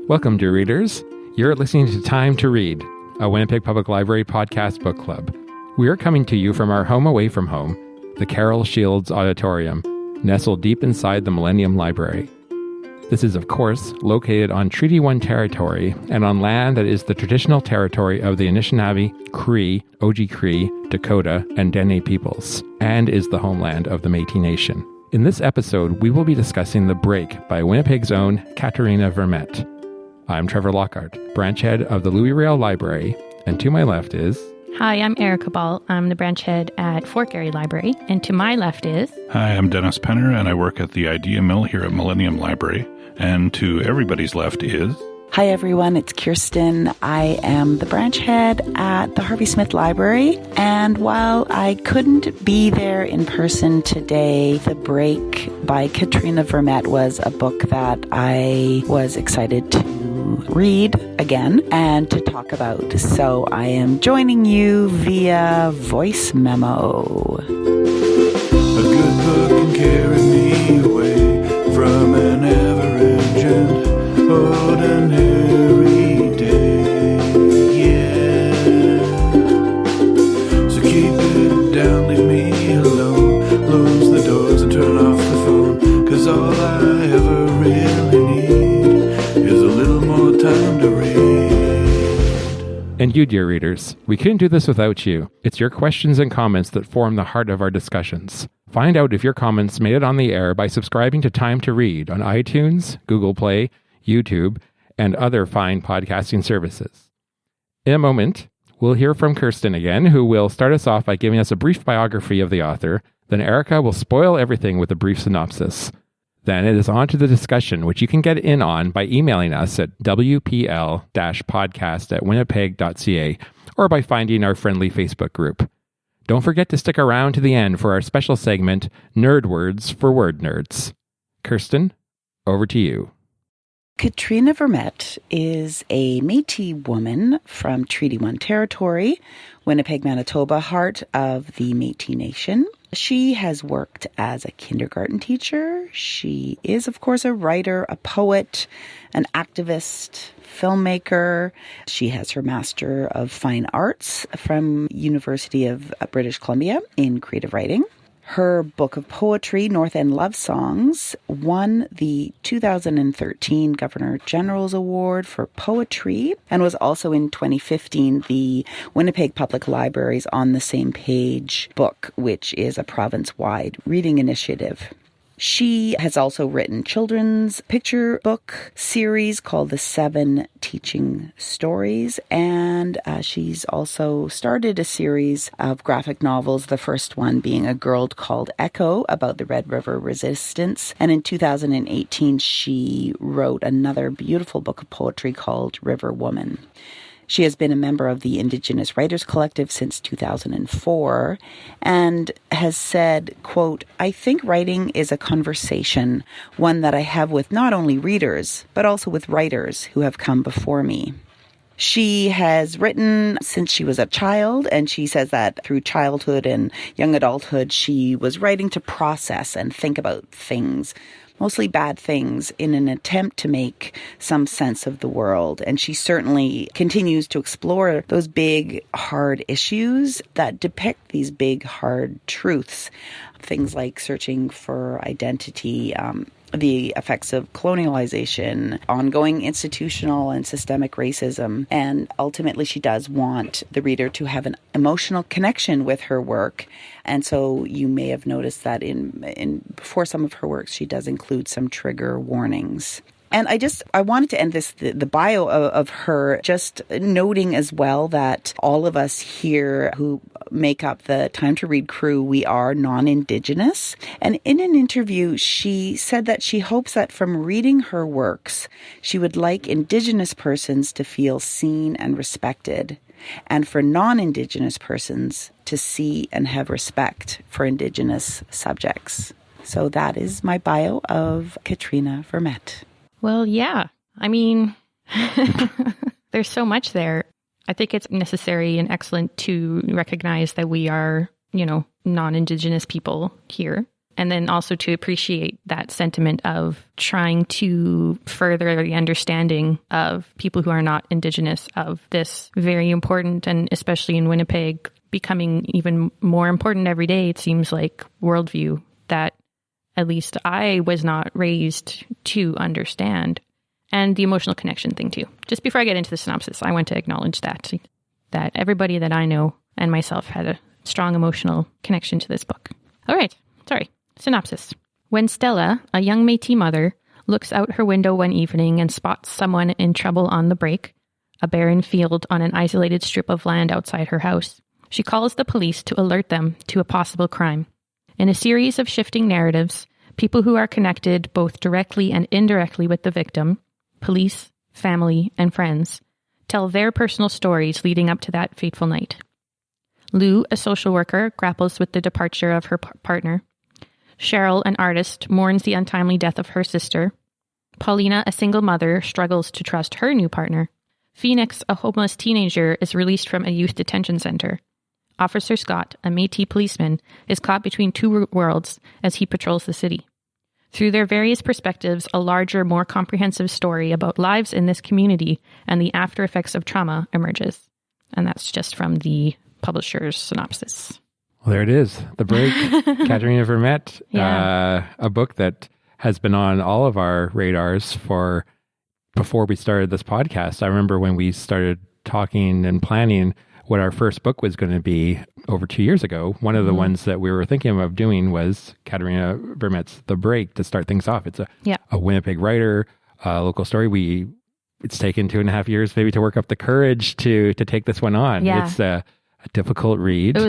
Welcome, dear readers. You're listening to Time to Read, a Winnipeg Public Library podcast book club. We are coming to you from our home away from home, the Carol Shields Auditorium, nestled deep inside the Millennium Library. This is, of course, located on Treaty 1 territory and on land that is the traditional territory of the Anishinaabe, Cree, Oji-Cree, Dakota, and Dene peoples, and is the homeland of the Métis Nation. In this episode, we will be discussing The Break by Winnipeg's own Katherena Vermette. I'm Trevor Lockhart, branch head of the Louis Riel Library, and to my left is... Hi, I'm Erica Ball. I'm the branch head at Fort Garry Library, and to my left is... Hi, I'm Dennis Penner, and I work at the Idea Mill here at Millennium Library, and to everybody's left is... Hi everyone, it's Kirsten. I am the branch head at the Harvey Smith Library, and while I couldn't be there in person today, The Break by Katherena Vermette was a book that I was excited to read again and to talk about. So I am joining you via voice memo. A good book can carry me away from an average and ordinary day, yeah. So keep it down, leave me alone, close the doors and turn off the phone, 'cause all I ever really need is a little more time to read. And you, dear readers, we couldn't do this without you. It's your questions and comments that form the heart of our discussions. Find out if your comments made it on the air by subscribing to Time to Read on iTunes, Google Play, YouTube, and other fine podcasting services. In a moment, we'll hear from Kirsten again, who will start us off by giving us a brief biography of the author. Then Erica will spoil everything with a brief synopsis. Then it is on to the discussion, which you can get in on by emailing us at wpl-podcast@winnipeg.ca or by finding our friendly Facebook group. Don't forget to stick around to the end for our special segment, Nerd Words for Word Nerds. Kirsten, over to you. Katherena Vermette is a Métis woman from Treaty 1 territory, Winnipeg, Manitoba, heart of the Métis Nation. She has worked as a kindergarten teacher. She is, of course, a writer, a poet, an activist, filmmaker. She has her Master of Fine Arts from University of British Columbia in creative writing. Her book of poetry, North End Love Songs, won the 2013 Governor General's Award for Poetry and was also in 2015 the Winnipeg Public Library's On the Same Page book, which is a province-wide reading initiative. She has also written children's picture book series called The 7 Teaching Stories, and she's also started a series of graphic novels, the first one being A Girl Called Echo about the Red River Resistance. And in 2018, she wrote another beautiful book of poetry called River Woman. She has been a member of the Indigenous Writers Collective since 2004 and has said, quote, "I think writing is a conversation, one that I have with not only readers, but also with writers who have come before me." She has written since she was a child, and she says that through childhood and young adulthood, she was writing to process and think about things, mostly bad things, in an attempt to make some sense of the world. And she certainly continues to explore those big, hard issues that depict these big, hard truths. Things like searching for identity, the effects of colonialization, ongoing institutional and systemic racism. And ultimately, she does want the reader to have an emotional connection with her work. And so you may have noticed that for some of her works, she does include some trigger warnings. And I wanted to end the bio of her, just noting as well that all of us here who make up the Time to Read crew, we are non-Indigenous. And in an interview, she said that she hopes that from reading her works, she would like Indigenous persons to feel seen and respected, and for non-Indigenous persons to see and have respect for Indigenous subjects. So that is my bio of Katherena Vermette. Well, yeah. I mean, there's so much there. I think it's necessary and excellent to recognize that we are, non-Indigenous people here. And then also to appreciate that sentiment of trying to further the understanding of people who are not Indigenous of this very important, and especially in Winnipeg, becoming even more important every day, it seems like, worldview that at least I was not raised to understand. And the emotional connection thing too. Just before I get into the synopsis, I want to acknowledge that everybody that I know and myself had a strong emotional connection to this book. All right. Sorry. Synopsis. When Stella, a young Métis mother, looks out her window one evening and spots someone in trouble on the break, a barren field on an isolated strip of land outside her house, she calls the police to alert them to a possible crime. In a series of shifting narratives, people who are connected both directly and indirectly with the victim, police, family, and friends, tell their personal stories leading up to that fateful night. Lou, a social worker, grapples with the departure of her partner. Cheryl, an artist, mourns the untimely death of her sister. Paulina, a single mother, struggles to trust her new partner. Phoenix, a homeless teenager, is released from a youth detention center. Officer Scott, a Métis policeman, is caught between two worlds as he patrols the city. Through their various perspectives, a larger, more comprehensive story about lives in this community and the after effects of trauma emerges. And that's just from the publisher's synopsis. Well, there it is. The Break, Katherena Vermette, a book that has been on all of our radars for before we started this podcast. I remember when we started talking and planning what our first book was going to be over 2 years ago. One of the ones that we were thinking of doing was Katherena Vermette's The Break to start things off. It's a Winnipeg writer, a local story. It's taken 2.5 years maybe to work up the courage to take this one on. Yeah. It's a difficult read. It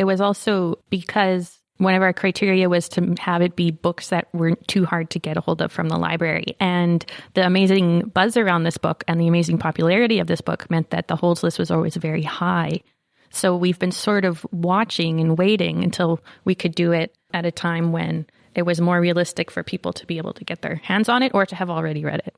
was also because one of our criteria was to have it be books that weren't too hard to get a hold of from the library. And the amazing buzz around this book and the amazing popularity of this book meant that the holds list was always very high. So we've been sort of watching and waiting until we could do it at a time when it was more realistic for people to be able to get their hands on it or to have already read it.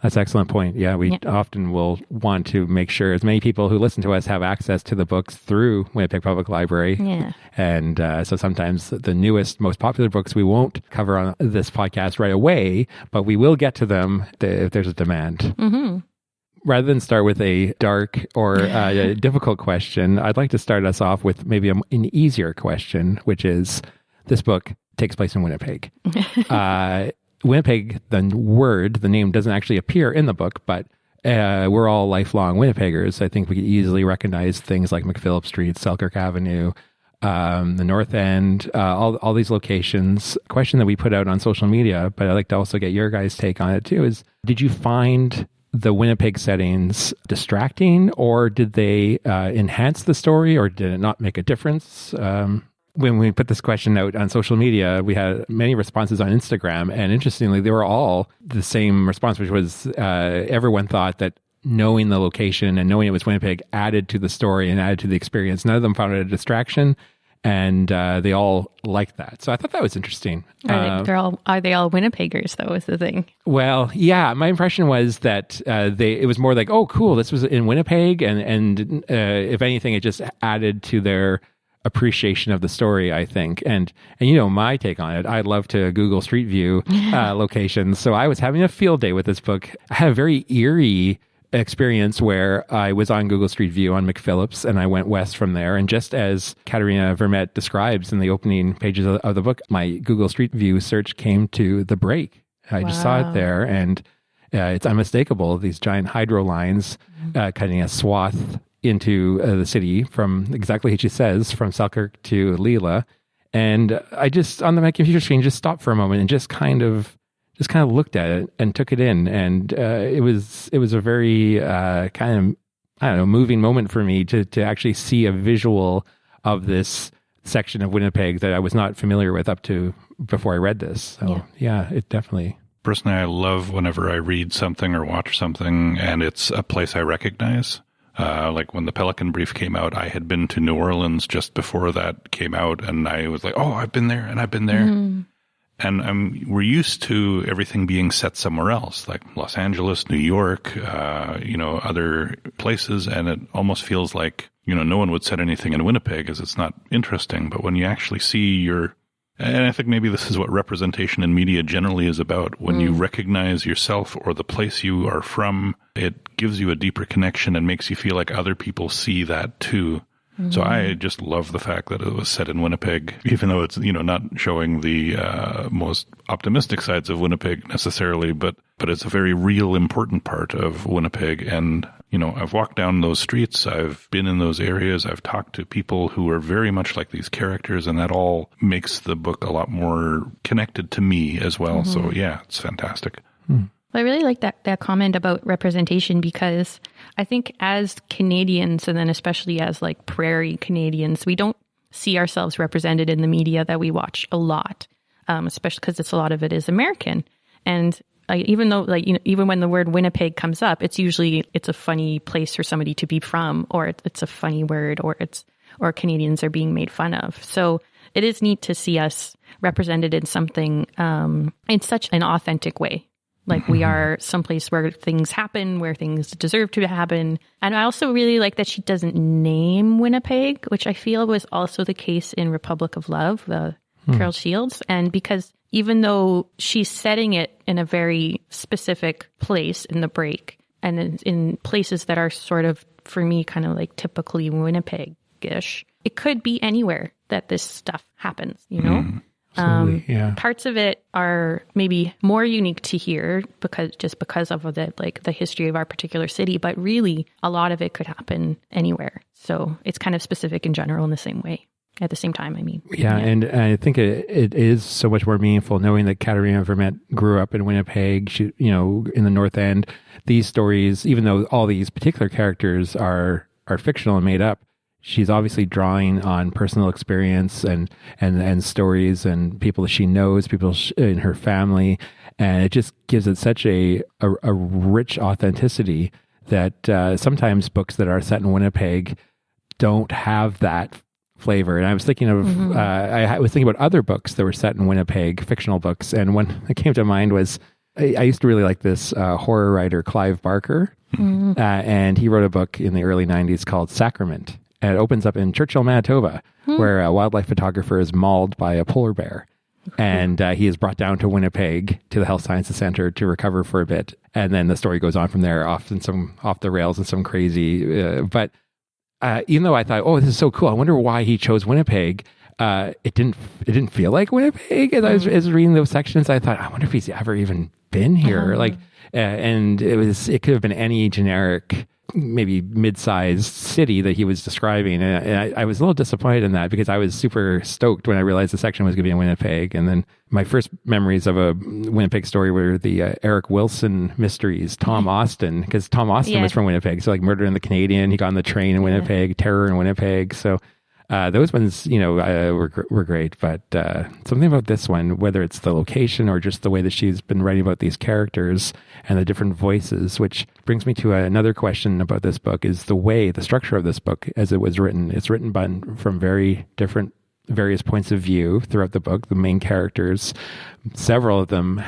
That's an excellent point. Yeah, we often will want to make sure as many people who listen to us have access to the books through Winnipeg Public Library. Yeah. And so sometimes the newest, most popular books we won't cover on this podcast right away, but we will get to them if there's a demand. Mm-hmm. Rather than start with a dark or a difficult question, I'd like to start us off with maybe an easier question, which is this book takes place in Winnipeg. Winnipeg, the name doesn't actually appear in the book, but we're all lifelong Winnipeggers. I think we could easily recognize things like McPhillip Street, Selkirk Avenue, the North End, all these locations. A question that we put out on social media, but I'd like to also get your guys' take on it too, is did you find the Winnipeg settings distracting, or did they enhance the story, or did it not make a difference? When we put this question out on social media, we had many responses on Instagram, and interestingly, they were all the same response, which was everyone thought that knowing the location and knowing it was Winnipeg added to the story and added to the experience. None of them found it a distraction, and they all liked that. So I thought that was interesting. Are they all Winnipeggers, though, is the thing? Well, yeah, my impression was that it was more like, oh, cool, this was in Winnipeg, and if anything, it just added to their appreciation of the story, I think. And my take on it, I love to Google Street View locations. So I was having a field day with this book. I had a very eerie experience where I was on Google Street View on McPhillips, and I went west from there. And just as Katherena Vermette describes in the opening pages of the book, my Google Street View search came to The Break. I just saw it there, and it's unmistakable. These giant hydro lines cutting a swath into the city from exactly what she says, from Selkirk to Leela. And I just, on my computer screen, just stopped for a moment and just kind of looked at it and took it in. And it was a very moving moment for me to actually see a visual of this section of Winnipeg that I was not familiar with up to before I read this. So yeah, it definitely. Personally, I love whenever I read something or watch something and it's a place I recognize. Like when the Pelican Brief came out, I had been to New Orleans just before that came out, and I was like, oh, I've been there and I've been there. Mm-hmm. And we're used to everything being set somewhere else, like Los Angeles, New York, other places. And it almost feels like, no one would set anything in Winnipeg as it's not interesting. But when you actually see your And I think maybe this is what representation in media generally is about. When you recognize yourself or the place you are from, it gives you a deeper connection and makes you feel like other people see that too. So I just love the fact that it was set in Winnipeg, even though it's, not showing the most optimistic sides of Winnipeg necessarily, but it's a very real, important part of Winnipeg. And, I've walked down those streets, I've been in those areas, I've talked to people who are very much like these characters, and that all makes the book a lot more connected to me as well. So yeah, it's fantastic. I really like that comment about representation, because I think as Canadians, and then especially as like prairie Canadians, we don't see ourselves represented in the media that we watch a lot, especially because a lot of it is American. And even though even when the word Winnipeg comes up, it's a funny place for somebody to be from, or it's a funny word, or Canadians are being made fun of. So it is neat to see us represented in something in such an authentic way. Like we are someplace where things happen, where things deserve to happen. And I also really like that she doesn't name Winnipeg, which I feel was also the case in Republic of Love, the Carol Shields. And because even though she's setting it in a very specific place in the break, and in places that are sort of, for me, kind of like typically Winnipeg-ish, it could be anywhere that this stuff happens, Parts of it are maybe more unique to here because of the history of our particular city, but really a lot of it could happen anywhere. So it's kind of specific in general in the same way. At the same time, I mean. Yeah, and I think it is so much more meaningful knowing that Katherena Vermette grew up in Winnipeg, she, in the North End. These stories, even though all these particular characters are fictional and made up, she's obviously drawing on personal experience and stories and people that she knows, people in her family, and it just gives it such a rich authenticity that sometimes books that are set in Winnipeg don't have that flavor. And I was thinking of I was thinking about other books that were set in Winnipeg, fictional books, and one that came to mind was I used to really like this horror writer Clive Barker, and he wrote a book in the early 90s called Sacrament. And it opens up in Churchill, Manitoba, where a wildlife photographer is mauled by a polar bear. And he is brought down to Winnipeg to the Health Sciences Center to recover for a bit. And then the story goes on from there, off the rails and some crazy. But even though I thought, oh, this is so cool, I wonder why he chose Winnipeg. It didn't feel like Winnipeg. As I was reading those sections, I thought, I wonder if he's ever even been here. And it could have been any generic, maybe mid-sized city that he was describing. And I was a little disappointed in that, because I was super stoked when I realized the section was going to be in Winnipeg. And then my first memories of a Winnipeg story were the Eric Wilson mysteries, Tom Austin, because Tom Austin was from Winnipeg. So like Murder in the Canadian, he got on the train in Winnipeg, Terror in Winnipeg. So those ones, were great. But something about this one, whether it's the location or just the way that she's been writing about these characters and the different voices, which brings me to another question about this book, is the structure of this book as it was written. It's written from various points of view throughout the book. The main characters, several of them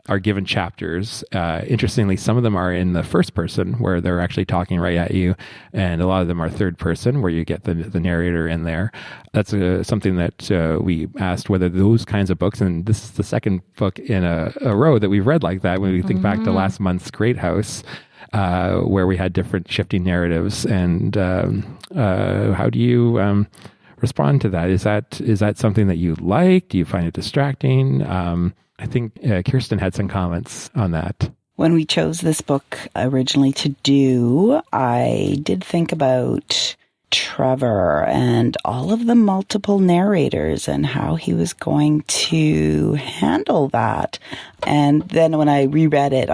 are given chapters. Interestingly, some of them are in the first person where they're actually talking right at you, and a lot of them are third person where you get the narrator in there. That's something that we asked whether those kinds of books, and this is the second book in a row that we've read like that when we think back to last month's Great House, where we had different shifting narratives. And how do you respond to that? Is that something that you like? Do you find it distracting? I think Kirsten had some comments on that. When we chose this book originally to do, I did think about Trevor and all of the multiple narrators and how he was going to handle that. And then when I reread it,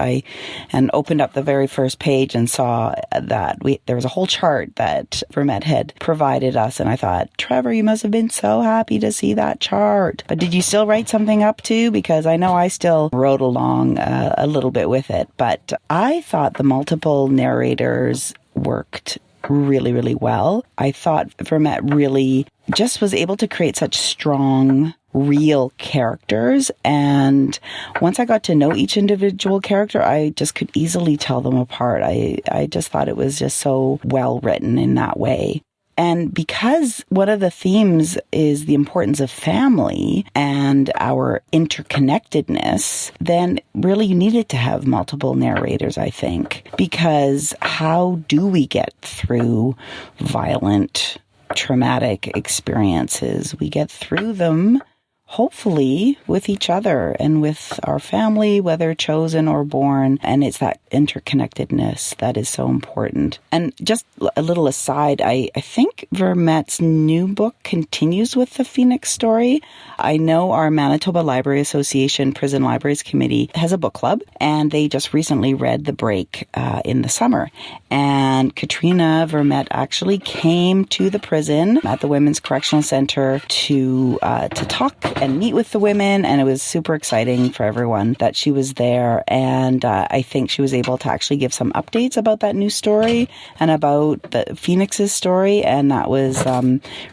and opened up the very first page and saw that there was a whole chart that Vermette had provided us. And I thought, Trevor, you must have been so happy to see that chart. But did you still write something up too? Because I know I still wrote along a little bit with it. But I thought the multiple narrators worked really, really well. I thought Vermette really just was able to create such strong, real characters. And once I got to know each individual character, I just could easily tell them apart. I just thought it was just so well written in that way. And because one of the themes is the importance of family and our interconnectedness, then really you needed to have multiple narrators, I think, because how do we get through violent, traumatic experiences? We get through them hopefully with each other and with our family, whether chosen or born. And it's that interconnectedness that is so important. And just a little aside, I think Vermette's new book continues with the Phoenix story. I know our Manitoba Library Association Prison Libraries Committee has a book club, and they just recently read The Break in the summer. And Katherena Vermette actually came to the prison at the Women's Correctional Center to talk and meet with the women, and it was super exciting for everyone that she was there. And I think she was able to actually give some updates about that new story and about the Phoenix's story, and that was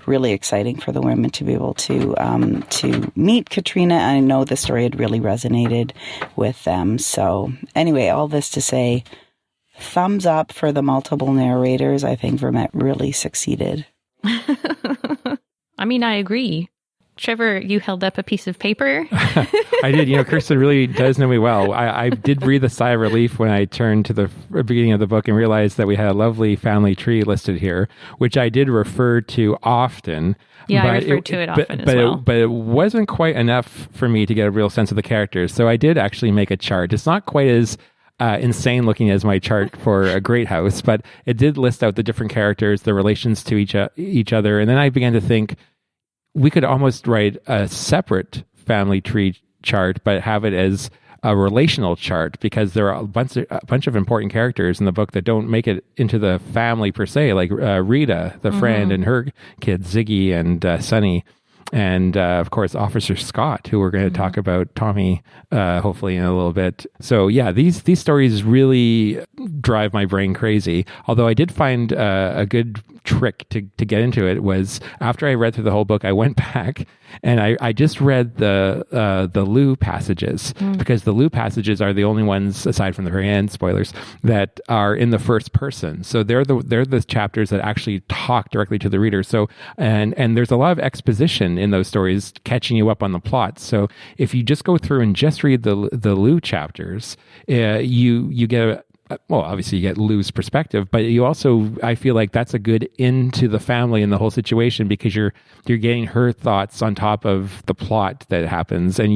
really exciting for the women to be able to meet Katherena. I know the story had really resonated with them. So anyway, all this to say, thumbs up for the multiple narrators. I think Vermette really succeeded. I mean, I agree. Trevor, you held up a piece of paper. I did. Kirsten really does know me well. I did breathe a sigh of relief when I turned to the beginning of the book and realized that we had a lovely family tree listed here, which I did refer to often. Yeah, I referred to it often as well. But it wasn't quite enough for me to get a real sense of the characters. So I did actually make a chart. It's not quite as insane looking as my chart for A Great House, but it did list out the different characters, the relations to each other. And then I began to think, we could almost write a separate family tree chart, but have it as a relational chart, because there are a bunch of important characters in the book that don't make it into the family per se, like Rita, the friend, and her kids, Ziggy and Sonny. And, of course, Officer Scott, who we're going to talk about, Tommy, hopefully in a little bit. So, yeah, these stories really drive my brain crazy. Although I did find a good trick to get into it was, after I read through the whole book, I went back and I just read the Lou passages, because the Lou passages are the only ones, aside from the very end, spoilers, that are in the first person. So they're the chapters that actually talk directly to the reader. So and there's a lot of exposition in those stories, catching you up on the plot. So if you just go through and just read the Lou chapters, you get well, obviously you get Lou's perspective, but you also, I feel like that's a good into the family and the whole situation, because you're getting her thoughts on top of the plot that happens, and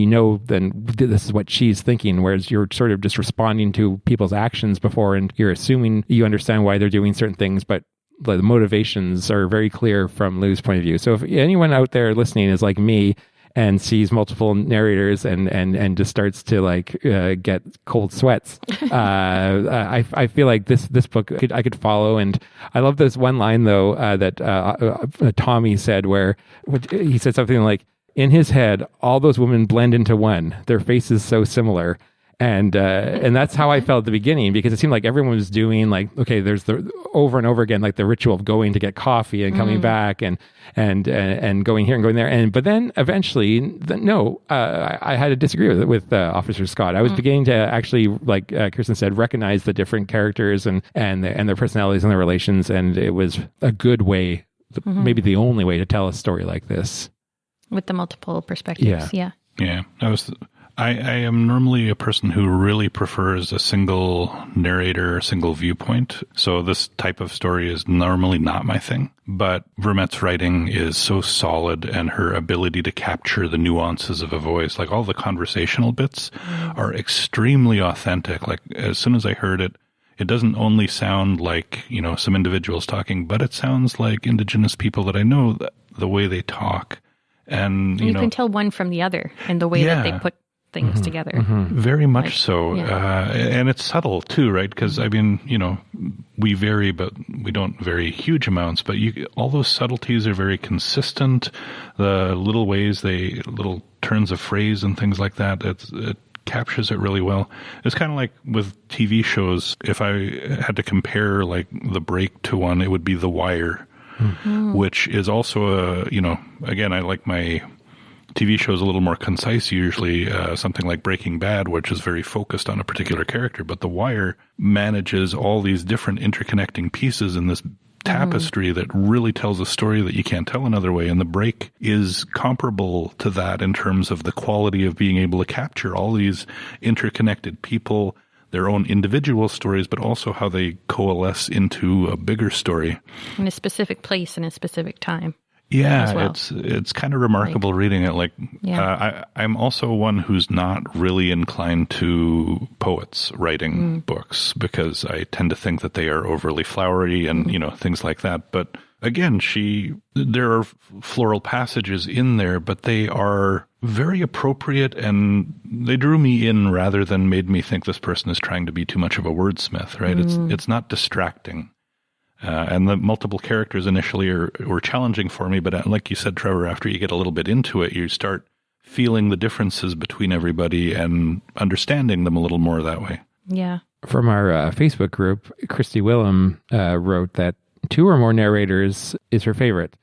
then this is what she's thinking, whereas you're sort of just responding to people's actions before, and you're assuming you understand why they're doing certain things, but the motivations are very clear from Lou's point of view. So if anyone out there listening is like me and sees multiple narrators and just starts to get cold sweats, I feel like this book I could follow. And I love this one line though that Tommy said, where he said something like, "In his head, all those women blend into one. Their faces so similar." And that's how I felt at the beginning, because it seemed like everyone was doing okay, there's the over and over again, the ritual of going to get coffee and coming back and going here and going there. But then eventually, I had to disagree with Officer Scott. I was beginning to actually, like Kirsten said, recognize the different characters and their personalities and their relations. And it was a good way, maybe the only way, to tell a story like this. With the multiple perspectives. Yeah. I am normally a person who really prefers a single narrator, single viewpoint. So this type of story is normally not my thing. But Vermette's writing is so solid, and her ability to capture the nuances of a voice, like all the conversational bits, are extremely authentic. As soon as I heard it, it doesn't only sound like, some individuals talking, but it sounds like Indigenous people that I know, the way they talk. And you can tell one from the other in the way that they put things together. Very much so. Yeah. And it's subtle too, right? Because we vary, but we don't vary huge amounts, but all those subtleties are very consistent. The little ways little turns of phrase and things like that, it captures it really well. It's kind of like with TV shows. If I had to compare The Break to one, it would be The Wire, which is also again, I like my TV shows a little more concise, usually something like Breaking Bad, which is very focused on a particular character. But The Wire manages all these different interconnecting pieces in this tapestry that really tells a story that you can't tell another way. And The Break is comparable to that in terms of the quality of being able to capture all these interconnected people, their own individual stories, but also how they coalesce into a bigger story. In a specific place and a specific time. Yeah, well. it's kind of remarkable reading it. I'm also one who's not really inclined to poets writing books because I tend to think that they are overly flowery and, things like that. But again, there are floral passages in there, but they are very appropriate and they drew me in rather than made me think this person is trying to be too much of a wordsmith, right? It's not distracting. And the multiple characters initially were challenging for me, but like you said, Trevor, after you get a little bit into it, you start feeling the differences between everybody and understanding them a little more that way. Yeah. From our Facebook group, Christy Willem wrote that 2 or more narrators is her favorite.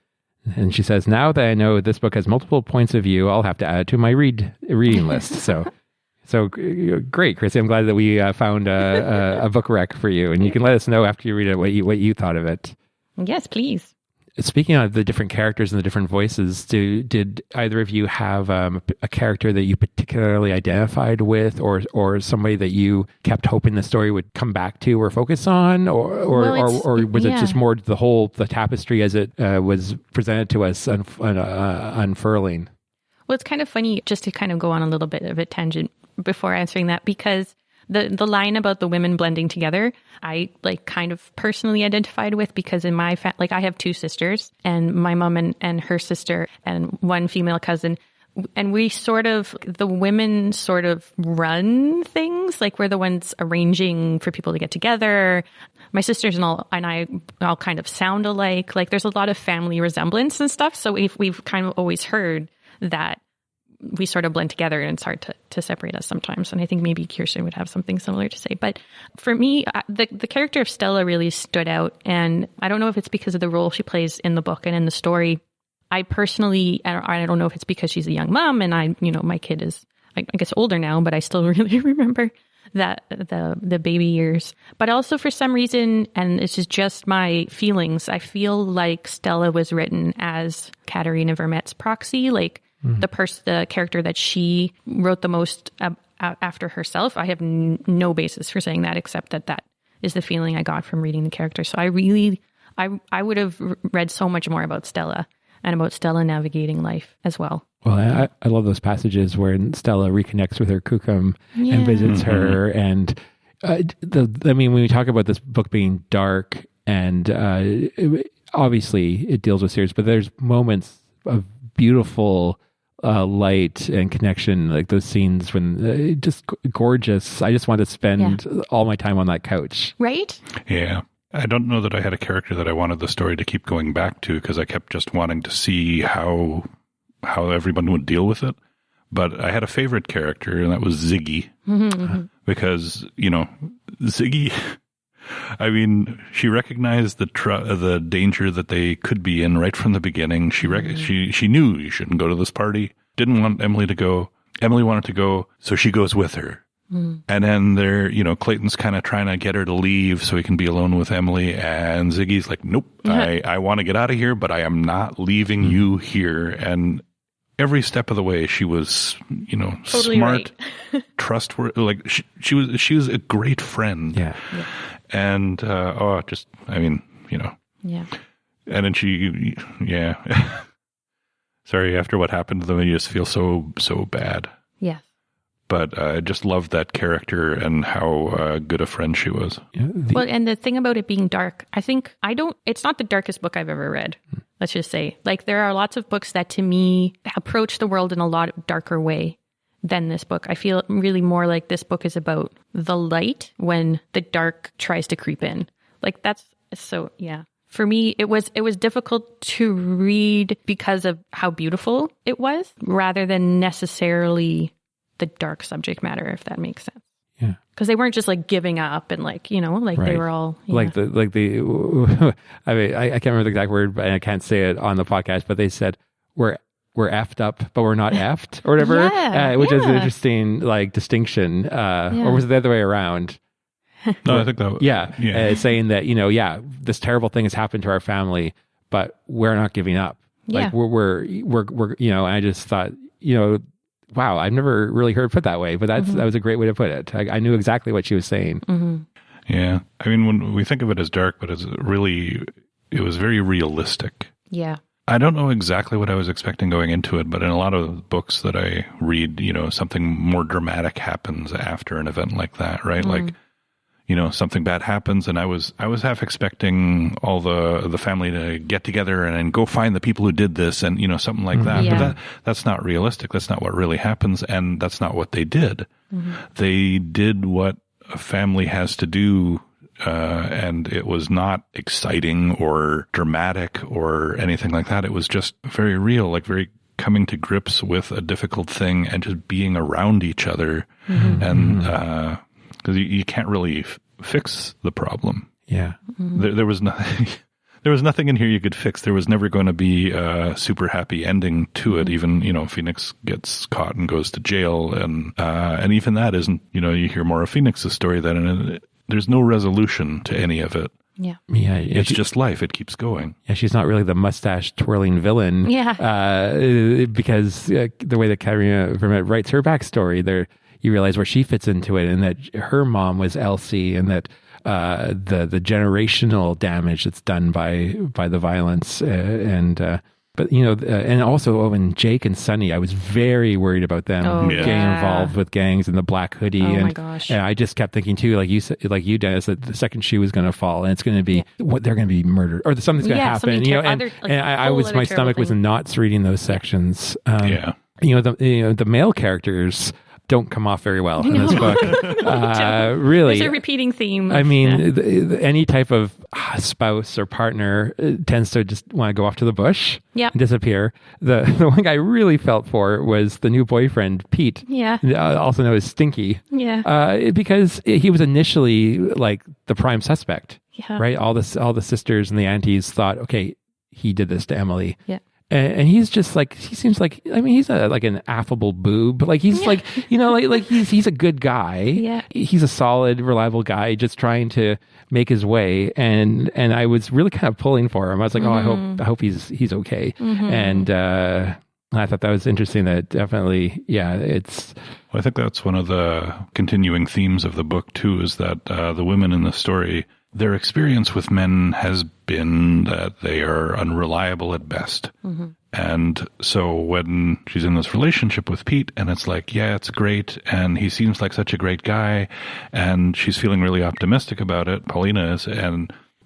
And she says, now that I know this book has multiple points of view, I'll have to add it to my reading list. So great, Chrissy. I'm glad that we found a book rec for you, and you can let us know after you read it what you thought of it. Yes, please. Speaking of the different characters and the different voices, did either of you have a character that you particularly identified with, or somebody that you kept hoping the story would come back to or focus on, or was it just more the tapestry as it was presented to us unfurling? Well, it's kind of funny just to kind of go on a little bit of a tangent before answering that, because the line about the women blending together, I kind of personally identified with, because in my I have 2 sisters, and my mom and her sister and one female cousin, and we the women sort of run things, we're the ones arranging for people to get together. My sisters and I all kind of sound alike. There's a lot of family resemblance and stuff. So we've kind of always heard that we sort of blend together, and it's hard to separate us sometimes. And I think maybe Kirsten would have something similar to say. But for me, the character of Stella really stood out. And I don't know if it's because of the role she plays in the book and in the story. I personally, I don't know if it's because she's a young mom and my kid is, I guess, older now, but I still really remember that the baby years. But also for some reason, and it's just my feelings, I feel like Stella was written as Katherena Vermette's proxy, the character that she wrote the most after herself. I have no basis for saying that, except that is the feeling I got from reading the character. So I would have read so much more about Stella and about Stella navigating life as well. Well, I love those passages where Stella reconnects with her Kukum and visits her. And when we talk about this book being dark, and obviously it deals with serious, but there's moments of beautiful light and connection, like those scenes when just gorgeous. I just want to spend all my time on that couch. Right? Yeah. I don't know that I had a character that I wanted the story to keep going back to, because I kept just wanting to see how everyone would deal with it. But I had a favorite character, and that was Ziggy. Because, Ziggy, she recognized the danger that they could be in right from the beginning. She knew you shouldn't go to this party. Didn't want Emily to go. Emily wanted to go, so she goes with her. And then Clayton's kind of trying to get her to leave so he can be alone with Emily. And Ziggy's like, nope, I want to get out of here, but I am not leaving you here. And every step of the way, she was, totally smart, trustworthy. She was a great friend. Yeah. And, Yeah. And then sorry, after what happened to them, you just feel so bad. Yeah. But I just loved that character and how good a friend she was. Yeah, well, and the thing about it being dark, it's not the darkest book I've ever read. Let's just say, there are lots of books that to me approach the world in a lot darker way than this book. I feel really more like this book is about the light when the dark tries to creep in. For me, it was difficult to read because of how beautiful it was, rather than necessarily the dark subject matter, if that makes sense. Yeah. Because they weren't just giving up and right. They were all I can't remember the exact word, but I can't say it on the podcast, but they said we're effed up, but we're not effed or whatever, which is an interesting distinction. Or was it the other way around? No, I think that saying that, this terrible thing has happened to our family, but we're not giving up. Yeah. Like we're I just thought, wow, I've never really heard put that way, but that was a great way to put it. I knew exactly what she was saying. Mm-hmm. Yeah. I mean, when we think of it as dark, but it was very realistic. Yeah. I don't know exactly what I was expecting going into it, but in a lot of books that I read, something more dramatic happens after an event like that, right? Like, something bad happens, and I was half expecting all the family to get together and go find the people who did this, and something like that. Yeah. But that's not realistic. That's not what really happens, and that's not what they did. Mm-hmm. They did what a family has to do. And it was not exciting or dramatic or anything like that. It was just very real, like very coming to grips with a difficult thing and just being around each other. Mm-hmm. And because you can't really fix the problem. Yeah. Mm-hmm. There was nothing. There was nothing in here you could fix. There was never going to be a super happy ending to it. Even, Phoenix gets caught and goes to jail. And even that isn't, you hear more of Phoenix's story than there's no resolution to any of it. Yeah. Yeah. It's just life. It keeps going. Yeah, she's not really the mustache twirling villain. Yeah. Because the way that Katherena Vermette writes her backstory, there you realize where she fits into it, and that her mom was Elsie, and that the generational damage that's done by the violence, but and also when Jake and Sunny, I was very worried about them getting involved with gangs and the Black Hoodie. My gosh! And I just kept thinking too, like you, Dennis, that the second shoe was going to fall, and it's going to be they're going to be murdered, or something's going to happen. My stomach was in knots reading those sections. The male characters don't come off very well in this book. Really. There's a repeating theme. I mean, any type of spouse or partner tends to just want to go off to the bush and disappear. The one guy I really felt for was the new boyfriend, Pete. Yeah. Also known as Stinky. Yeah. Because he was initially like the prime suspect. Yeah. Right? All the sisters and the aunties thought, okay, he did this to Emily. Yeah. And he's just like, he seems like, I mean, he's like an affable boob. Like he's like, like he's a good guy. Yeah. He's a solid, reliable guy just trying to make his way. And I was really kind of pulling for him. I was like, I hope he's okay. Mm-hmm. And I thought that was interesting. That definitely, it's. Well, I think that's one of the continuing themes of the book too, is that the women in the story, their experience with men has been that they are unreliable at best. Mm-hmm. And so when she's in this relationship with Pete, and it's like, yeah, it's great, and he seems like such a great guy, and she's feeling really optimistic about it, Paulina is,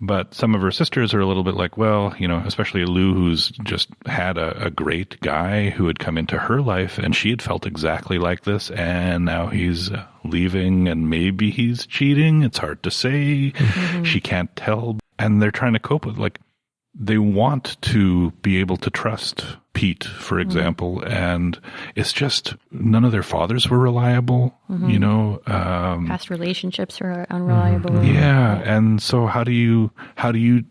but some of her sisters are a little bit like, well, especially Lou, who's just had a great guy who had come into her life, and she had felt exactly like this, and now he's leaving, and maybe he's cheating. It's hard to say. Mm-hmm. She can't tell. And they're trying to cope with, like, they want to be able to trust Pete, for example, and it's just none of their fathers were reliable, past relationships are unreliable. Yeah, and so how do you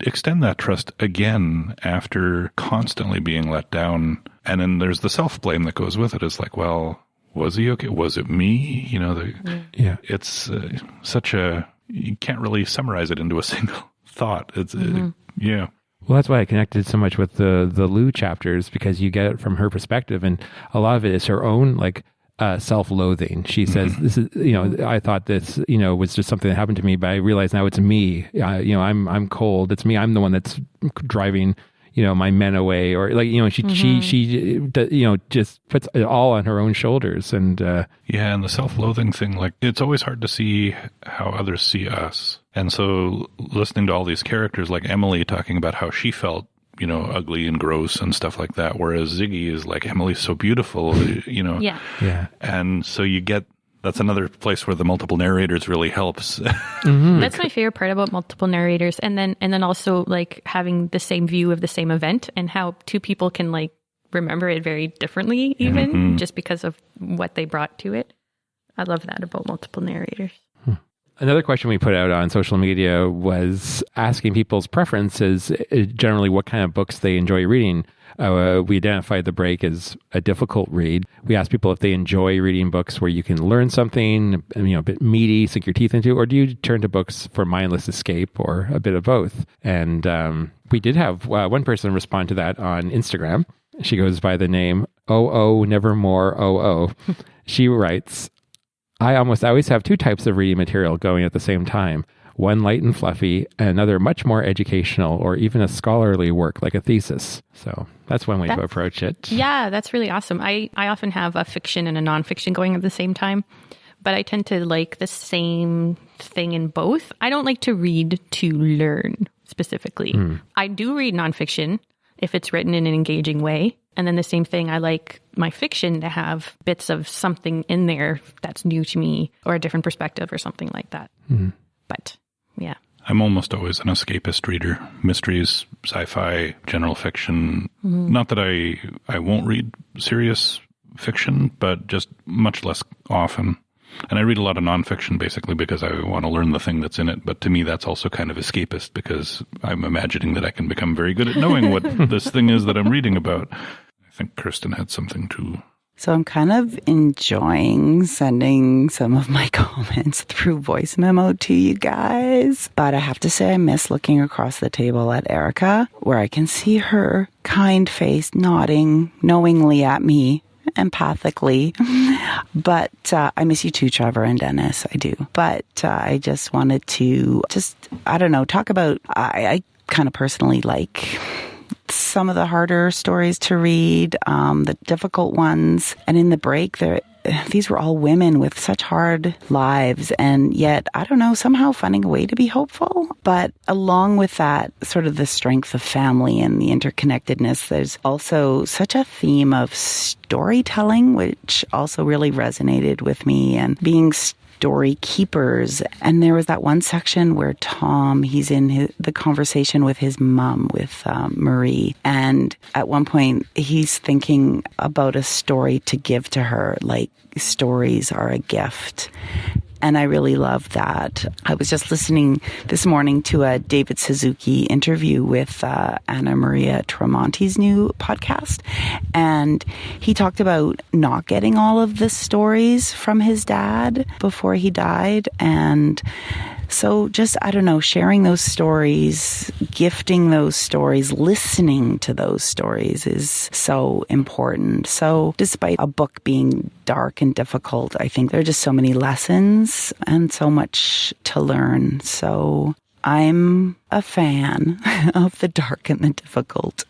extend that trust again after constantly being let down? And then there's the self-blame that goes with it. It's like, well, was he okay? Was it me? It's such a, you can't really summarize it into a single thought. It's Well, that's why I connected so much with the Lou chapters, because you get it from her perspective, and a lot of it is her own self-loathing. She says, "This is, I thought this, was just something that happened to me, but I realize now it's me. I'm cold. It's me. I'm the one that's driving, my men away, or she just puts it all on her own shoulders." And and the self-loathing thing, like, it's always hard to see how others see us. And so listening to all these characters, like Emily talking about how she felt, ugly and gross and stuff like that, whereas Ziggy is like, Emily's so beautiful, Yeah. And so you get, that's another place where the multiple narrators really helps. Mm-hmm. That's my favorite part about multiple narrators. And then also like having the same view of the same event, and how two people can like remember it very differently, even just because of what they brought to it. I love that about multiple narrators. Another question we put out on social media was asking people's preferences, generally what kind of books they enjoy reading. We identified The Break as a difficult read. We asked people if they enjoy reading books where you can learn something, a bit meaty, sink your teeth into, or do you turn to books for mindless escape, or a bit of both? And we did have one person respond to that on Instagram. She goes by the name Nevermore. She writes, I almost always have two types of reading material going at the same time. One light and fluffy, and another much more educational or even a scholarly work like a thesis. So that's one way to approach it. Yeah, that's really awesome. I often have a fiction and a nonfiction going at the same time, but I tend to like the same thing in both. I don't like to read to learn specifically. I do read nonfiction if it's written in an engaging way. And then the same thing, I like my fiction to have bits of something in there that's new to me or a different perspective or something like that. But yeah. I'm almost always an escapist reader. Mysteries, sci-fi, general fiction. Not that I won't read serious fiction, but just much less often. And I read a lot of nonfiction basically because I want to learn the thing that's in it. But to me, that's also kind of escapist because I'm imagining that I can become very good at knowing what this thing is that I'm reading about. I think Kirsten had something to... So I'm kind of enjoying sending some of my comments through voice memo to you guys. But I have to say I miss looking across the table at Erica, where I can see her kind face nodding knowingly at me, empathically. But I miss you too, Trevor and Dennis. I do. But I just wanted to talk about, I kind of personally like some of the harder stories to read, the difficult ones. And in The Break, these were all women with such hard lives, and yet, I don't know, somehow finding a way to be hopeful. But along with that, sort of the strength of family and the interconnectedness, there's also such a theme of storytelling, which also really resonated with me, and being story keepers. And there was that one section where Tom, he's in the conversation with his mom, with Marie. And at one point, he's thinking about a story to give to her, like stories are a gift. And I really love that. I was just listening this morning to a David Suzuki interview with Anna Maria Tremonti's new podcast. And he talked about not getting all of the stories from his dad before he died. And so just, I don't know, sharing those stories, gifting those stories, listening to those stories is so important. So despite a book being dark and difficult, I think there are just so many lessons and so much to learn. So I'm a fan of the dark and the difficult.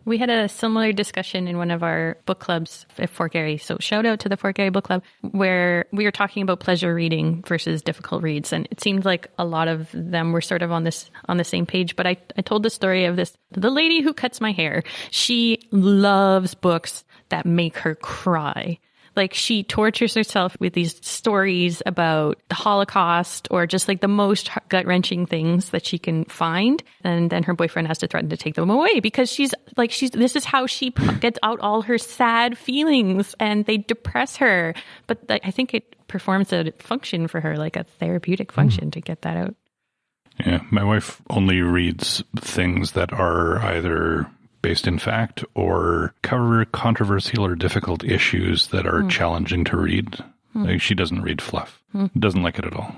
We had a similar discussion in one of our book clubs at Fort Garry. So shout out to the Fort Garry Book Club, where we were talking about pleasure reading versus difficult reads. And it seemed like a lot of them were sort of on the same page. But I told the story of the lady who cuts my hair. She loves books that make her cry. Like, she tortures herself with these stories about the Holocaust or just like the most gut-wrenching things that she can find. And then her boyfriend has to threaten to take them away because this is how she gets out all her sad feelings, and they depress her. But I think it performs a function for her, like a therapeutic function to get that out. Yeah, my wife only reads things that are either based in fact or cover controversial or difficult issues that are challenging to read. Like, she doesn't read fluff. Doesn't like it at all.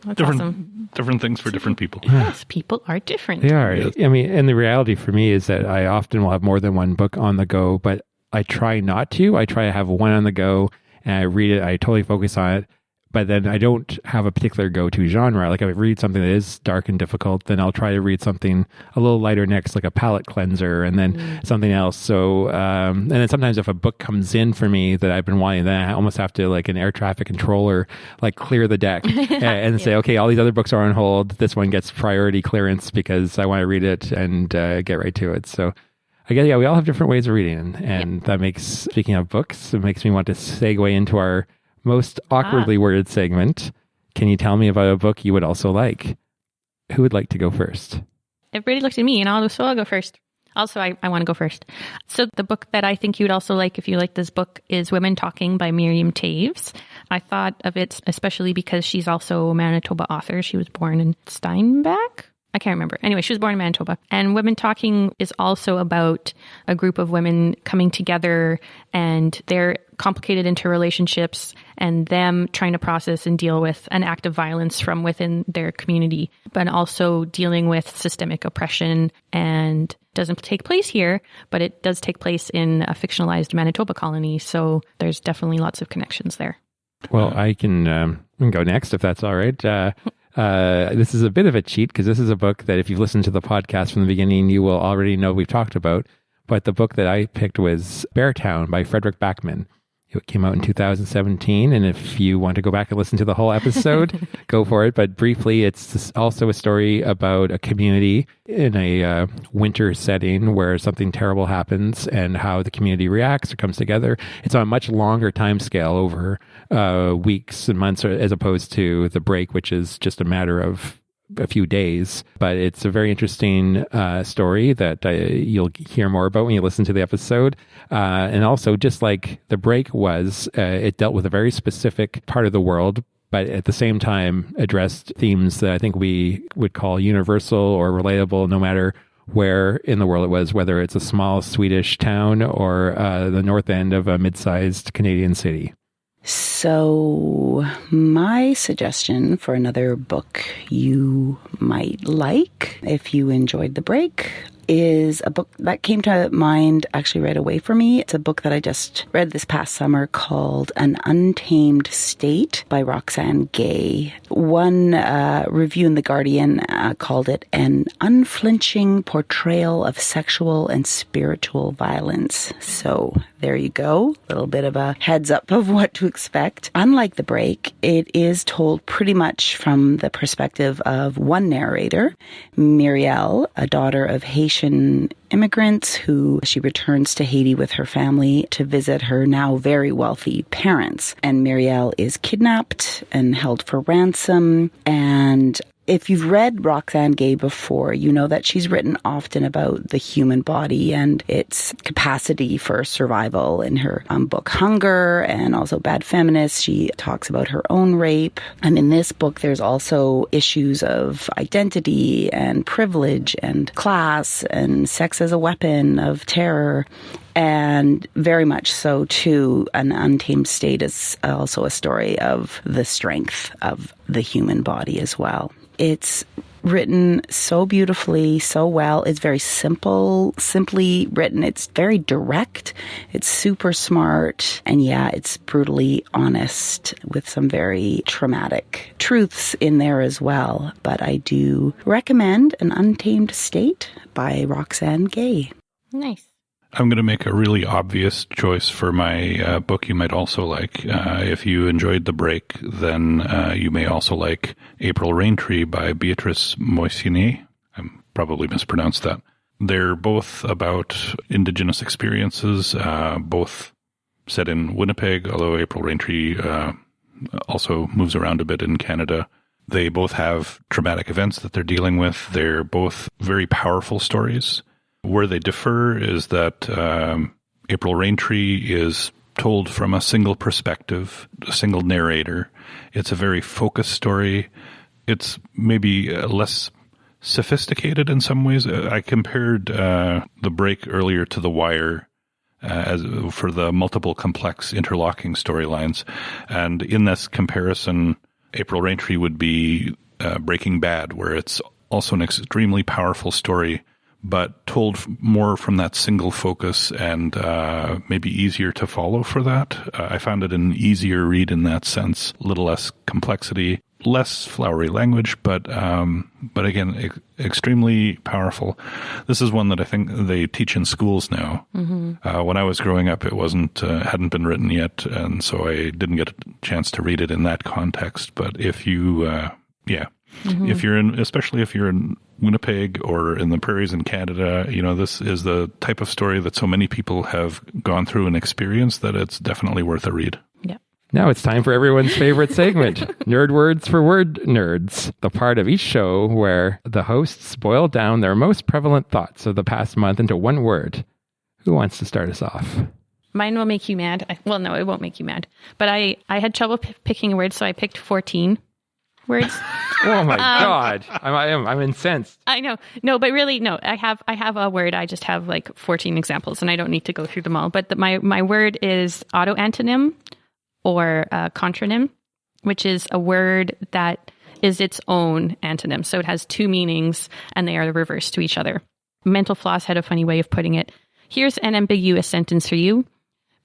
That's awesome. Different things for different people. Yes, people are different. They are. Yes. I mean, and the reality for me is that I often will have more than one book on the go, but I try not to. I try to have one on the go and I read it. I totally focus on it. But then I don't have a particular go-to genre. Like, if I read something that is dark and difficult, then I'll try to read something a little lighter next, like a palate cleanser, and then something else. So, and then sometimes if a book comes in for me that I've been wanting, then I almost have to, like an air traffic controller, like clear the deck and say, okay, all these other books are on hold. This one gets priority clearance because I want to read it and get right to it. So I guess, we all have different ways of reading. And that makes, speaking of books, it makes me want to segue into our most awkwardly worded segment. Can you tell me about a book you would also like? Who would like to go first? Everybody looked at me, and I'll go first. Also, I want to go first. So the book that I think you would also like, if you like this book, is Women Talking by Miriam Taves. I thought of it especially because she's also a Manitoba author. She was born in Steinbach. I can't remember. Anyway, she was born in Manitoba. And Women Talking is also about a group of women coming together and their complicated interrelationships and them trying to process and deal with an act of violence from within their community, but also dealing with systemic oppression, and doesn't take place here, but it does take place in a fictionalized Manitoba colony. So there's definitely lots of connections there. Well, I can go next if that's all right. This is a bit of a cheat because this is a book that if you've listened to the podcast from the beginning, you will already know we've talked about. But the book that I picked was Beartown by Frederick Backman. It came out in 2017. And if you want to go back and listen to the whole episode, go for it. But briefly, it's also a story about a community in a winter setting where something terrible happens and how the community reacts or comes together. It's on a much longer time scale over weeks and months as opposed to The Break, which is just a matter of a few days. But it's a very interesting story that you'll hear more about when you listen to the episode. And also, just like The Break was, it dealt with a very specific part of the world, but at the same time addressed themes that I think we would call universal or relatable no matter where in the world it was, whether it's a small Swedish town or the north end of a mid-sized Canadian city. So my suggestion for another book you might like, if you enjoyed The Break, is a book that came to mind actually right away for me. It's a book that I just read this past summer called An Untamed State by Roxane Gay. One review in The Guardian called it an unflinching portrayal of sexual and spiritual violence. So there you go. A little bit of a heads up of what to expect. Unlike The Break, it is told pretty much from the perspective of one narrator, Muriel, a daughter of Haitian immigrants who she returns to Haiti with her family to visit her now very wealthy parents. And Muriel is kidnapped and held for ransom. And if you've read Roxane Gay before, you know that she's written often about the human body and its capacity for survival. In her book Hunger and also Bad Feminist, she talks about her own rape. And in this book, there's also issues of identity and privilege and class and sex as a weapon of terror. And very much so, too, An Untamed State is also a story of the strength of the human body as well. It's written so beautifully, so well. It's very simply written. It's very direct. It's super smart. And yeah, it's brutally honest with some very traumatic truths in there as well. But I do recommend An Untamed State by Roxane Gay. Nice. I'm going to make a really obvious choice for my book you might also like. If you enjoyed The Break, then you may also like April Raintree by Beatrice Moisinier. I probably mispronounced that. They're both about Indigenous experiences, both set in Winnipeg, although April Raintree also moves around a bit in Canada. They both have traumatic events that they're dealing with. They're both very powerful stories. Where they differ is that April Raintree is told from a single perspective, a single narrator. It's a very focused story. It's maybe less sophisticated in some ways. I compared The Break earlier to The Wire as for the multiple complex interlocking storylines. And in this comparison, April Raintree would be Breaking Bad, where it's also an extremely powerful story, but told more from that single focus and maybe easier to follow for that. I found it an easier read in that sense, a little less complexity, less flowery language, but again, extremely powerful. This is one that I think they teach in schools now. Mm-hmm. When I was growing up, it hadn't been written yet, and so I didn't get a chance to read it in that context. But if you, mm-hmm. Especially if you're in Winnipeg or in the prairies in Canada, this is the type of story that so many people have gone through and experienced that it's definitely worth a read. Yeah. Now it's time for everyone's favorite segment, Nerd Words for Word Nerds, the part of each show where the hosts boil down their most prevalent thoughts of the past month into one word. Who wants to start us off? Mine will make you mad. Well, no, it won't make you mad. But I had trouble picking a word, so I picked 14 words. Oh my God. I'm incensed. I know. No, but really, no. I have a word. I just have like 14 examples, and I don't need to go through them all. But my word is autoantonym or contronym, which is a word that is its own antonym. So it has two meanings, and they are the reverse to each other. Mental Floss had a funny way of putting it. Here's an ambiguous sentence for you.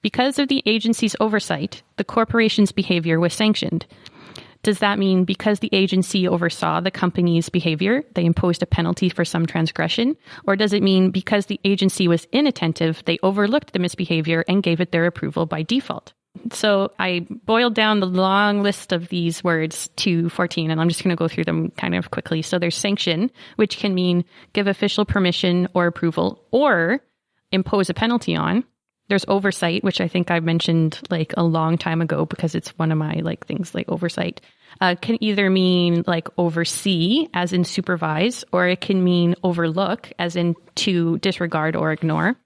Because of the agency's oversight, the corporation's behavior was sanctioned. Does that mean because the agency oversaw the company's behavior, they imposed a penalty for some transgression? Or does it mean because the agency was inattentive, they overlooked the misbehavior and gave it their approval by default? So I boiled down the long list of these words to 14, and I'm just going to go through them kind of quickly. So there's sanction, which can mean give official permission or approval or impose a penalty on. There's oversight, which I think I mentioned like a long time ago because it's one of my like things like oversight. Can either mean like oversee as in supervise, or it can mean overlook as in to disregard or ignore.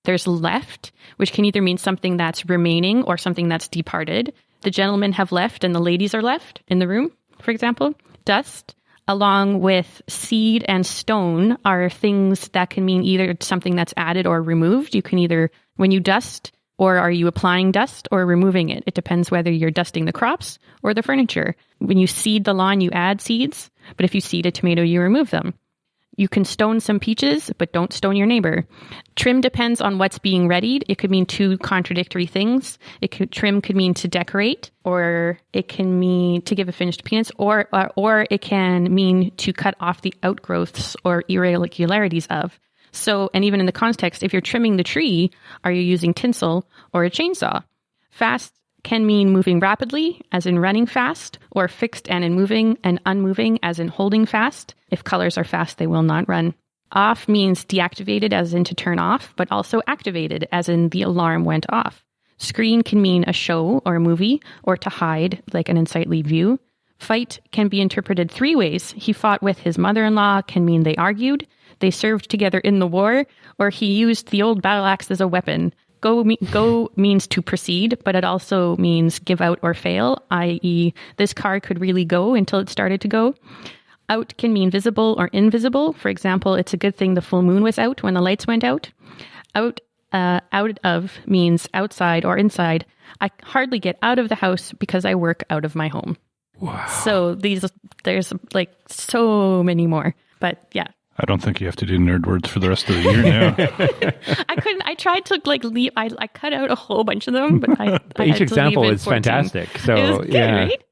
There's left, which can either mean something that's remaining or something that's departed. The gentlemen have left and the ladies are left in the room, for example. Dust, along with seed and stone, are things that can mean either something that's added or removed. You can either, when you dust, or are you applying dust or removing it? It depends whether you're dusting the crops or the furniture. When you seed the lawn, you add seeds, but if you seed a tomato, you remove them. You can stone some peaches, but don't stone your neighbor. Trim depends on what's being readied. It could mean two contradictory things. Trim could mean to decorate, or it can mean to give a finished appearance, or it can mean to cut off the outgrowths or irregularities of. So, and even in the context, if you're trimming the tree, are you using tinsel or a chainsaw? Fast can mean moving rapidly, as in running fast, or fixed and in moving, and unmoving, as in holding fast. If colors are fast, they will not run. Off means deactivated, as in to turn off, but also activated, as in the alarm went off. Screen can mean a show or a movie, or to hide, like an unsightly view. Fight can be interpreted three ways. He fought with his mother-in-law can mean they argued, they served together in the war, or he used the old battle axe as a weapon. Go means to proceed, but it also means give out or fail, i.e. this car could really go until it started to go. Out can mean visible or invisible. For example, it's a good thing the full moon was out when the lights went out. Out of means outside or inside. I hardly get out of the house because I work out of my home. Wow. So there's like so many more, but yeah. I don't think you have to do nerd words for the rest of the year now. I tried to like leave. I cut out a whole bunch of them, but each example is 14. Fantastic. So it was good, yeah. Right?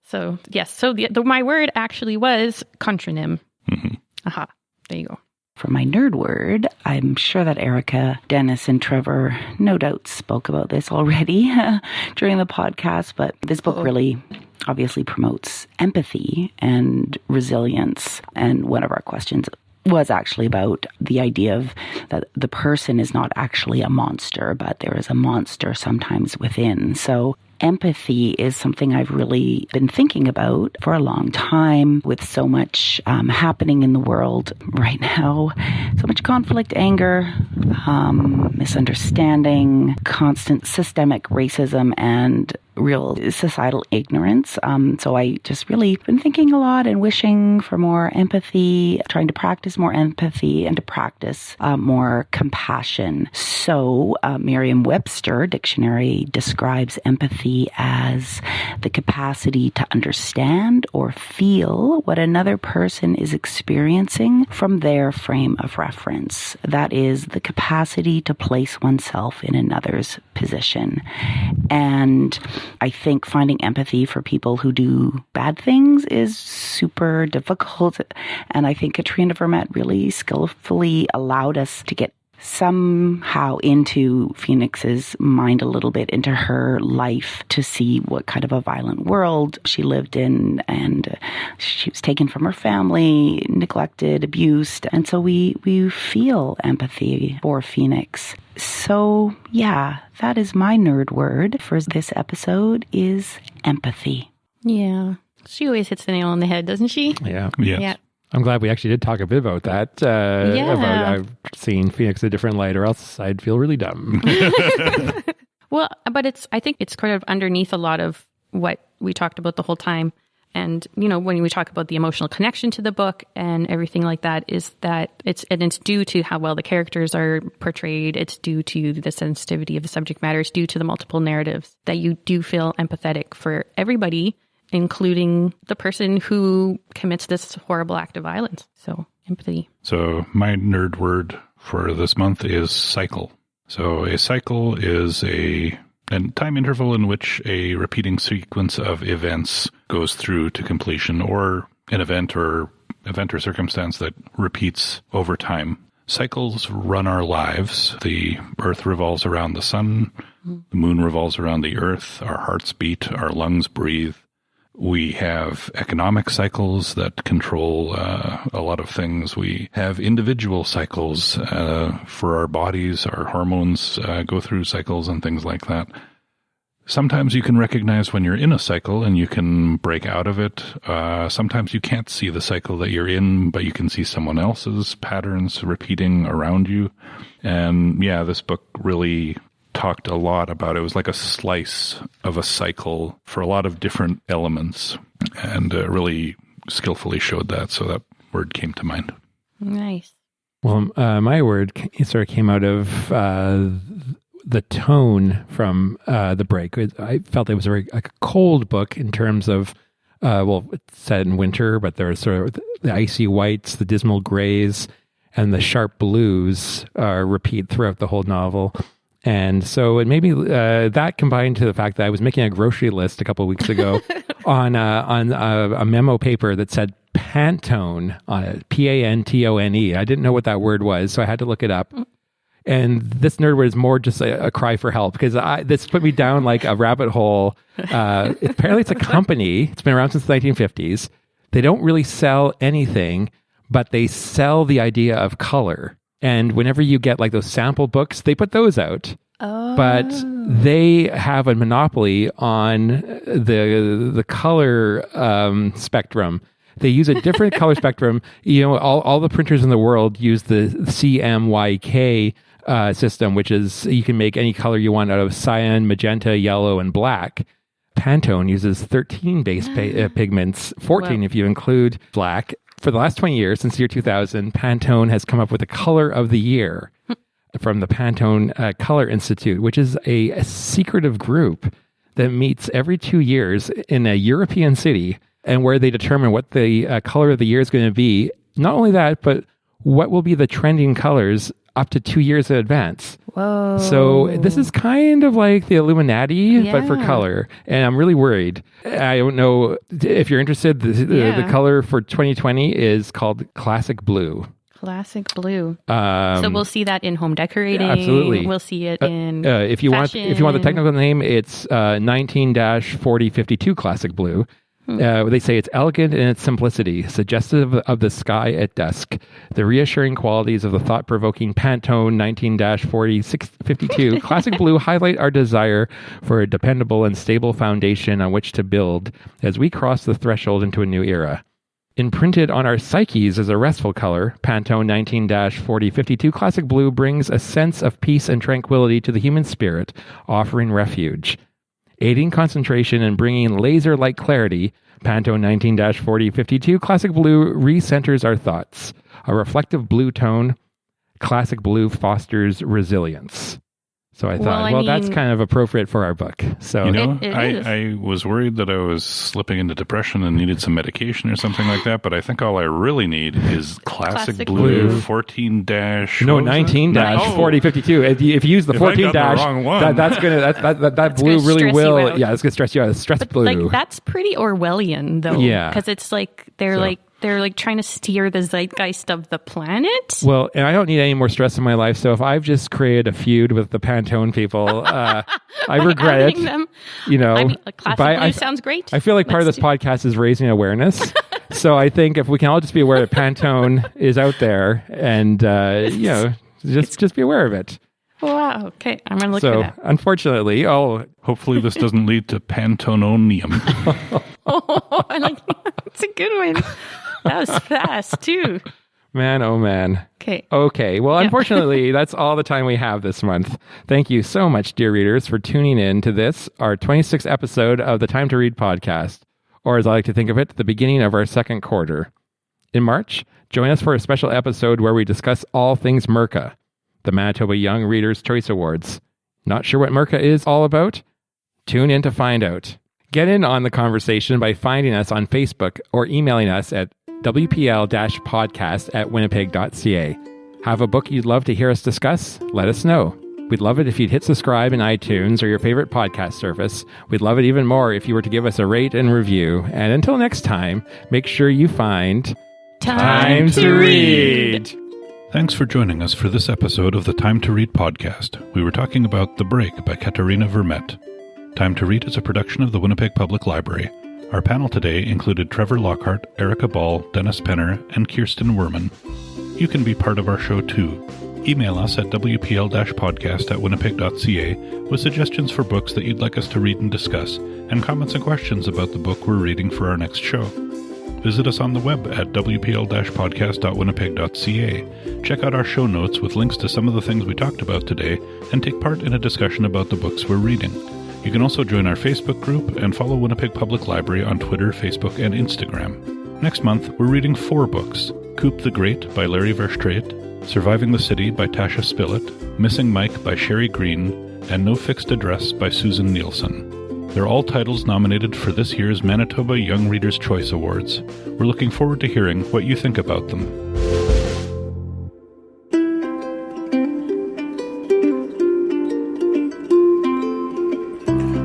So yes. So my word actually was contronym. Mm-hmm. Aha. There you go. For my nerd word, I'm sure that Erica, Dennis, and Trevor no doubt spoke about this already during the podcast, but this book really obviously promotes empathy and resilience. And one of our questions was actually about the idea of that the person is not actually a monster, but there is a monster sometimes within. So empathy is something I've really been thinking about for a long time, with so much happening in the world right now. So much conflict, anger, misunderstanding, constant systemic racism, and real societal ignorance. So I just really been thinking a lot and wishing for more empathy, trying to practice more empathy and to practice more compassion. So Merriam-Webster dictionary describes empathy as the capacity to understand or feel what another person is experiencing from their frame of reference. That is the capacity to place oneself in another's position. And I think finding empathy for people who do bad things is super difficult. And I think Katherena Vermette really skillfully allowed us to get somehow into Phoenix's mind a little bit, into her life, to see what kind of a violent world she lived in. And she was taken from her family, neglected, abused. And so we feel empathy for Phoenix. So yeah, that is my nerd word for this episode, is empathy. Yeah. She always hits the nail on the head, doesn't she? Yeah. Yes. I'm glad we actually did talk a bit about that. About seeing Phoenix a different light, or else I'd feel really dumb. Well, but I think it's kind of underneath a lot of what we talked about the whole time. And, when we talk about the emotional connection to the book and everything like that, is that it's due to how well the characters are portrayed. It's due to the sensitivity of the subject matter. It's due to the multiple narratives that you do feel empathetic for everybody, including the person who commits this horrible act of violence. So empathy. So my nerd word for this month is cycle. So a cycle is a time interval in which a repeating sequence of events goes through to completion, or an event or circumstance that repeats over time. Cycles run our lives. The earth revolves around the sun. The moon revolves around the earth. Our hearts beat. Our lungs breathe. We have economic cycles that control a lot of things. We have individual cycles for our bodies. Our hormones go through cycles and things like that. Sometimes you can recognize when you're in a cycle and you can break out of it. Sometimes you can't see the cycle that you're in, but you can see someone else's patterns repeating around you. And yeah, this book really talked a lot about it. It was like a slice of a cycle for a lot of different elements, and really skillfully showed that. So that word came to mind. Nice. Well, my word sort of came out of the tone from the break. I felt it was a cold book in terms of, it's set in winter, but there's sort of the icy whites, the dismal grays, and the sharp blues repeat throughout the whole novel. And so it made me, that combined to the fact that I was making a grocery list a couple of weeks ago on a memo paper that said Pantone on it, Pantone. I didn't know what that word was, so I had to look it up. And this nerd word is more just a cry for help, because this put me down like a rabbit hole. Apparently it's a company. It's been around since the 1950s. They don't really sell anything, but they sell the idea of color. And whenever you get like those sample books, they put those out. Oh. But they have a monopoly on the color spectrum. They use a different color spectrum. All the printers in the world use the CMYK system, which is you can make any color you want out of cyan, magenta, yellow, and black. Pantone uses 13 base pigments, 14 if you include black. For the last 20 years, since the year 2000, Pantone has come up with a color of the year from the Pantone Color Institute, which is a secretive group that meets every 2 years in a European city, and where they determine what the color of the year is going to be. Not only that, but what will be the trending colors up to 2 years in advance. Whoa. So this is kind of like the Illuminati, but for color. And I'm really worried. I don't know if you're interested. The color for 2020 is called Classic Blue. Classic Blue. So we'll see that in home decorating. Yeah, absolutely. We'll see it in if you want the technical name, it's 19-4052 Classic Blue. They say it's elegant in its simplicity, suggestive of the sky at dusk. The reassuring qualities of the thought-provoking Pantone 19-4052 Classic Blue highlight our desire for a dependable and stable foundation on which to build as we cross the threshold into a new era. Imprinted on our psyches as a restful color, Pantone 19-4052 Classic Blue brings a sense of peace and tranquility to the human spirit, offering refuge. Aiding concentration and bringing laser-like clarity, Pantone 19-4052 Classic Blue recenters our thoughts. A reflective blue tone, Classic Blue fosters resilience. So I thought, that's kind of appropriate for our book. So I was worried that I was slipping into depression and needed some medication or something like that, but I think all I really need is Classic Blue 19-4052. If you use the 14 dash, that blue really will. Yeah, it's gonna stress you out. It's stress blue. Like that's pretty Orwellian though. Yeah, because it's like they're trying to steer the zeitgeist of the planet. Well, and I don't need any more stress in my life. So if I've just created a feud with the Pantone people, I regret it. Them. Classic Blue sounds great. I feel like part of this podcast is raising awareness. So I think if we can all just be aware that Pantone is out there, and just be aware of it. Wow. Okay, I'm gonna look for that. Unfortunately, hopefully this doesn't lead to Pantononium. I like that. It's a good one. That was fast, too. Man, oh man. Okay. Well, unfortunately, that's all the time we have this month. Thank you so much, dear readers, for tuning in to this, our 26th episode of the Time to Read podcast, or as I like to think of it, the beginning of our second quarter. In March, join us for a special episode where we discuss all things Merca, the Manitoba Young Readers' Choice Awards. Not sure what Merca is all about? Tune in to find out. Get in on the conversation by finding us on Facebook or emailing us at wpl-podcast@winnipeg.ca. Have a book you'd love to hear us discuss? Let us know. We'd love it if you'd hit subscribe in iTunes or your favorite podcast service. We'd love it even more if you were to give us a rate and review. And until next time, make sure you find Time to Read. Thanks for joining us for this episode of the Time to Read podcast. We were talking about The Break by Katherena Vermette. Time to Read is a production of the Winnipeg Public Library. Our panel today included Trevor Lockhart, Erica Ball, Dennis Penner, and Kirsten Werman. You can be part of our show too. Email us at wpl-podcast@winnipeg.ca with suggestions for books that you'd like us to read and discuss, and comments and questions about the book we're reading for our next show. Visit us on the web at wpl-podcast.winnipeg.ca. Check out our show notes with links to some of the things we talked about today, and take part in a discussion about the books we're reading. You can also join our Facebook group and follow Winnipeg Public Library on Twitter, Facebook, and Instagram. Next month, we're reading 4 books: Coop the Great by Larry Verstraete, Surviving the City by Tasha Spillett, Missing Mike by Sherry Green, and No Fixed Address by Susan Nielsen. They're all titles nominated for this year's Manitoba Young Readers' Choice Awards. We're looking forward to hearing what you think about them.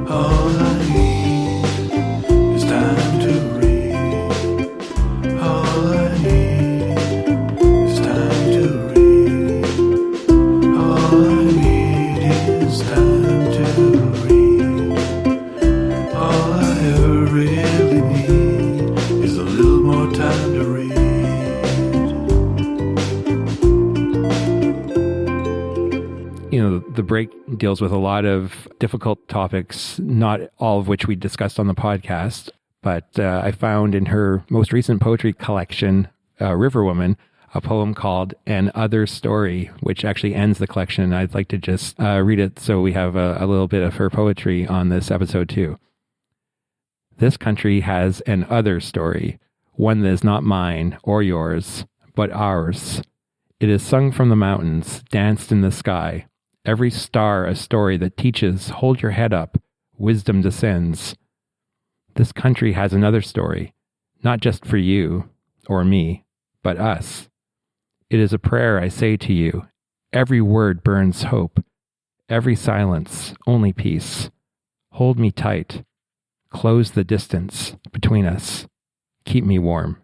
All I need is time to read. All I need is time to read. All I need is time to read. All I ever really need is a little more time to read. The Break deals with a lot of difficult topics, not all of which we discussed on the podcast, but I found in her most recent poetry collection, River Woman, a poem called An Other Story, which actually ends the collection. I'd like to just read it so we have a little bit of her poetry on this episode too. This country has an other story, one that is not mine or yours, but ours. It is sung from the mountains, danced in the sky. Every star a story that teaches, hold your head up, wisdom descends. This country has another story, not just for you or me, but us. It is a prayer I say to you. Every word burns hope. Every silence, only peace. Hold me tight. Close the distance between us. Keep me warm.